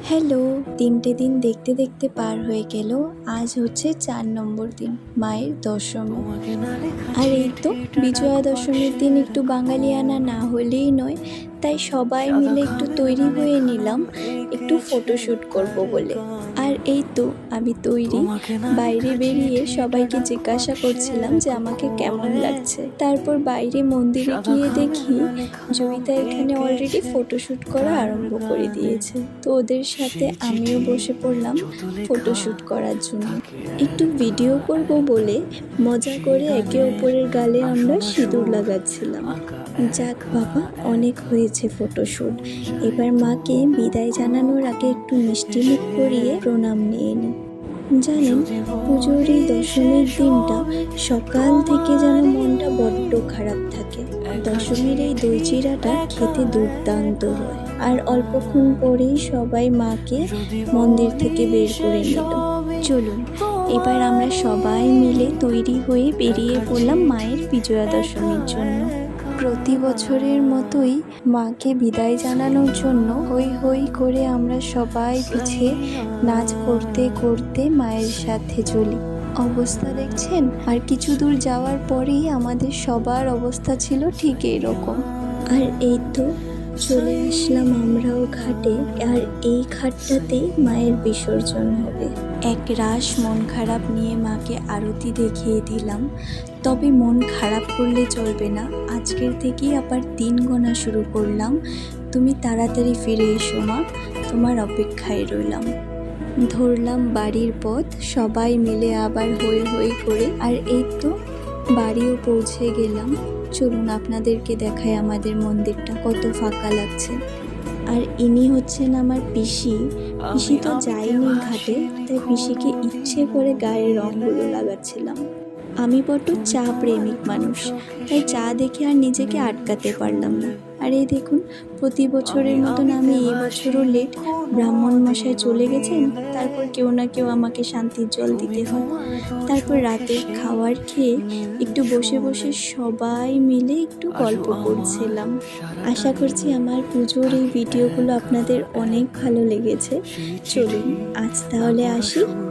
Hello, ৩টে দিন দেখতে দেখতে পার হয়ে গেল। আজ হচ্ছে ৪ নম্বর দিন, মায়ের দশমী। আর এই তো বিজয়া দশমীর দিন একটু বাঙালিয়ানা না হলেই নয়, তাই সবাই মিলে একটু তৈরি হয়ে নিলাম একটু ফটোশ্যুট করব বলে। আর এই তো আমি তৈরি, বাইরে বেরিয়ে সবাইকে জিজ্ঞাসা করছিলাম যে আমাকে কেমন লাগছে। তারপর বাইরে মন্দিরে গিয়ে দেখি জয়িতা এখানে অলরেডি ফটোশ্যুট করা আরম্ভ করে দিয়েছে। তো ওদের সাথে আমিও বসে পড়লাম ফটোশ্যুট করার জন্য। একটু ভিডিও করব বলে মজা করে একে অপরের গালে আমরা সিঁদুর লাগাচ্ছিলাম। যাক বাবা, অনেক হয়েছে ফটোশ্যুট। এবার মাকে বিদায় জানানোর আগে একটু মিষ্টি মুখ করিয়ে প্রণাম নিয়ে নিই। জানেন, পুজোর এই দশমীর দিনটা সকাল থেকে যেন মনটা বড্ড খারাপ থাকে। দশমীর এই দই চিড়াটা খেতে দুর্দান্ত হয়। আর অল্পক্ষণ পরেই সবাই মাকে মন্দির থেকে বের করে নিল। চলুন এবার আমরা সবাই মিলে তৈরি হয়ে বেরিয়ে পড়লাম মায়ের বিজয়া দশমীর জন্য। প্রতি বছরের মতোই মাকে বিদায় জানানোর জন্য হই হই করে আমরা সবাই পিছে নাচ করতে করতে মায়ের সাথে চলি। অবস্থা দেখছেন? আর কিছু দূর যাওয়ার পরেই আমাদের সবার অবস্থা ছিল ঠিক এইরকম। আর এই তো চলে আসলাম আমরাও ঘাটে। আর এই ঘাটটাতেই মায়ের বিসর্জন হবে। এক রাশ মন খারাপ নিয়ে মাকে আরতি দেখিয়ে দিলাম। তবে মন খারাপ করলে চলবে না, আজকের থেকেই আবার দিন গোনা শুরু করলাম। তুমি তাড়াতাড়ি ফিরে এসো মা, তোমার অপেক্ষায় রইলাম। ধরলাম বাড়ির পথ, সবাই মিলে আবার হই হই করে। আর এই তো বাড়িও পৌঁছে গেলাম। চলুন আপনাদেরকে দেখাই আমাদের মন্দিরটা কত ফাঁকা লাগছে। আর ইনি হচ্ছেন আমার পিসি। পিসি তো যায়নি ঘাটে, তাই পিসিকে ইচ্ছে করে গায়ের রঙগুলো লাগাচ্ছিলাম। আমি বড্ড চা প্রেমিক মানুষ, তাই চা দেখে আর নিজেকে আটকাতে পারলাম না। আর এই দেখুন, প্রতি বছরের মতন আমি এই বছরও লেট। ব্রাহ্মণ মশাই চলে গেছেন, তারপর কেউ না কেউ আমাকে শান্তির জল দিতে হয়। তারপর রাতের খাবার খেয়ে একটু বসে বসে সবাই মিলে একটু গল্প করছিলাম। আশা করছি আমার পুজোর এই ভিডিওগুলো আপনাদের অনেক ভালো লেগেছে। চলুন আজ তাহলে আসি।